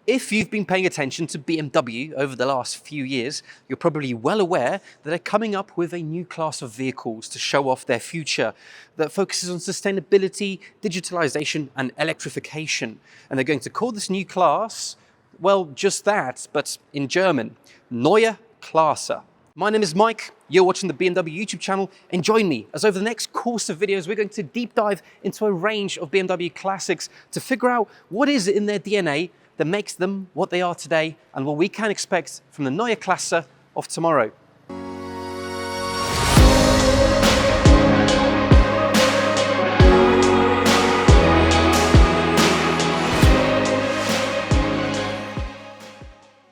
If you've been paying attention to BMW over the last few years, you're probably well aware that they're coming up with a new class of vehicles to show off their future that focuses on sustainability, digitalization, and electrification. And they're going to call this new class, well, just that, but in German, Neue Klasse. My name is Mike, you're watching the BMW YouTube channel, and join me as over the next course of videos we're going to deep dive into a range of BMW classics to figure out what is it in their DNA that makes them what they are today and what we can expect from the Neue Klasse of tomorrow.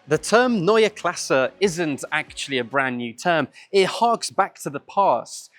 The term Neue Klasse isn't actually a brand new term. It harks back to the past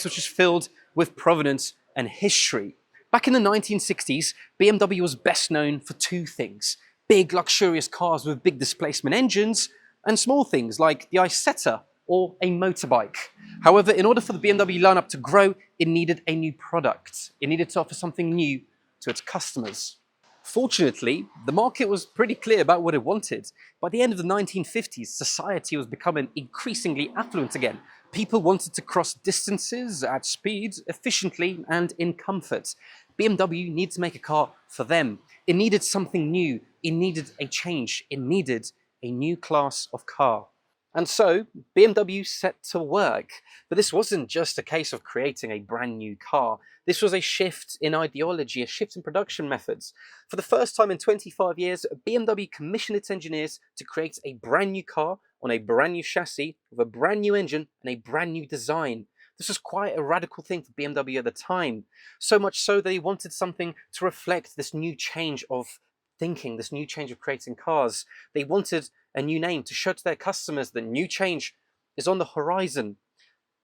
which is filled with provenance and history. Back in the 1960s, BMW was best known for two things: big luxurious cars with big displacement engines, and small things like the Isetta or a motorbike. However, in order for the BMW lineup to grow, it needed a new product. It needed to offer something new to its customers. Fortunately, the market was pretty clear about what it wanted. By the end of the 1950s, society was becoming increasingly affluent again. People wanted to cross distances at speed, efficiently, and in comfort. BMW needed to make a car for them. It needed something new. It needed a change. It needed a new class of car. And so BMW set to work. But this wasn't just a case of creating a brand new car. This was a shift in ideology, a shift in production methods. For the first time in 25 years, BMW commissioned its engineers to create a brand new car on a brand new chassis with a brand new engine and a brand new design. This was quite a radical thing for BMW at the time. So much so that they wanted something to reflect this new change of thinking, this new change of creating cars. They wanted a new name to show to their customers that new change is on the horizon.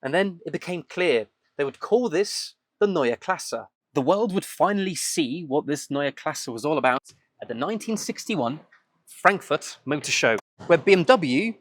And then it became clear they would call this the Neue Klasse. The world would finally see what this Neue Klasse was all about at the 1961 Frankfurt Motor Show, where BMW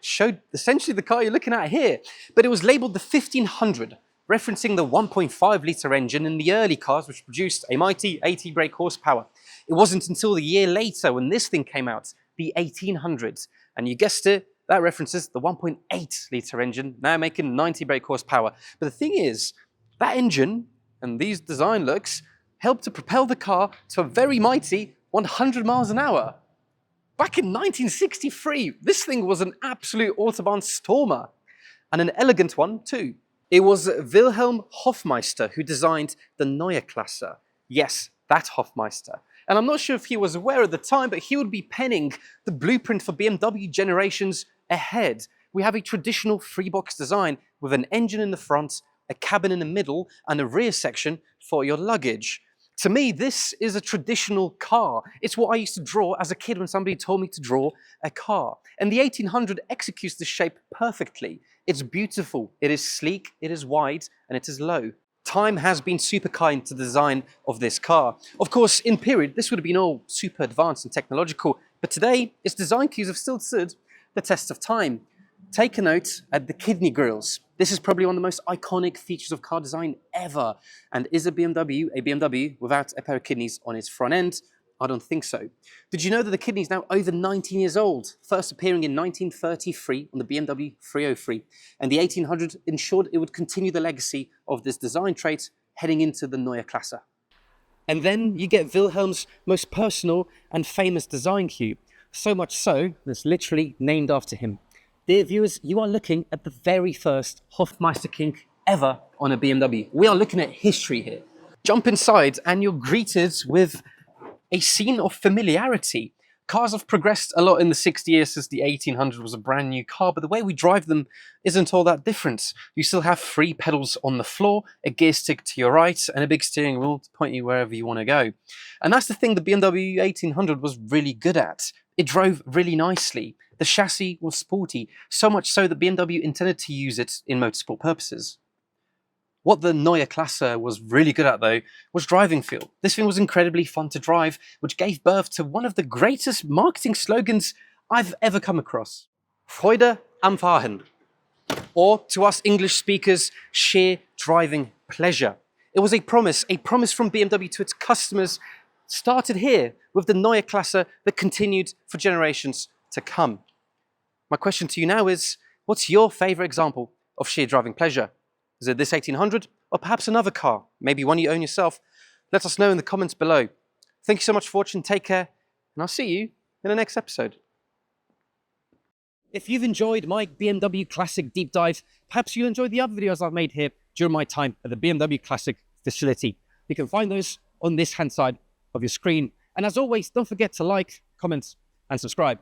showed essentially the car you're looking at here, but it was labeled the 1500, referencing the 1.5 litre engine in the early cars, which produced a mighty 80 brake horsepower. It wasn't until a year later when this thing came out, the 1800s, and you guessed it, that references the 1.8 litre engine, now making 90 brake horsepower. But the thing is, that engine and these design looks helped to propel the car to a very mighty 100 miles an hour. Back in 1963, this thing was an absolute Autobahn stormer, and an elegant one too. It was Wilhelm Hofmeister who designed the Neue Klasse. Yes, that Hofmeister. And I'm not sure if he was aware at the time, but he would be penning the blueprint for BMW generations ahead. We have a traditional three-box design with an engine in the front, a cabin in the middle, and a rear section for your luggage. To me, this is a traditional car. It's what I used to draw as a kid when somebody told me to draw a car. And the 1800 executes the shape perfectly. It's beautiful, it is sleek, it is wide, and it is low. Time has been super kind to the design of this car. Of course, in period, this would have been all super advanced and technological, but today, its design cues have still stood the test of time. Take a note at the kidney grills. This is probably one of the most iconic features of car design ever. And is a BMW without a pair of kidneys on its front end? I don't think so. Did you know that the kidney is now over 19 years old, first appearing in 1933 on the BMW 303, and the 1800 ensured it would continue the legacy of this design trait heading into the Neue Klasse. And then you get Wilhelm's most personal and famous design cue, so much so that it's literally named after him. Dear viewers, you are looking at the very first Hofmeister kink ever on a BMW. We are looking at history here. Jump inside and you're greeted with a scene of familiarity. Cars have progressed a lot in the 60 years since the 1800 was a brand new car, but the way we drive them isn't all that different. You still have 3 pedals on the floor, a gear stick to your right, and a big steering wheel to point you wherever you want to go. And that's the thing the BMW 1800 was really good at. It drove really nicely. The chassis was sporty, so much so that BMW intended to use it in motorsport purposes. What the Neue Klasse was really good at, though, was driving feel. This thing was incredibly fun to drive, which gave birth to one of the greatest marketing slogans I've ever come across. Freude am Fahren. Or, to us English speakers, sheer driving pleasure. It was a promise from BMW to its customers, started here with the Neue Klasse that continued for generations to come. My question to you now is, what's your favourite example of sheer driving pleasure? Is it this 1800 or perhaps another car, maybe one you own yourself? Let us know in the comments below. Thank you so much for watching, take care, and I'll see you in the next episode. If you've enjoyed my BMW Classic deep dive, perhaps you'll enjoy the other videos I've made here during my time at the BMW Classic facility. You can find those on this hand side of your screen. And as always, don't forget to like, comment, and subscribe.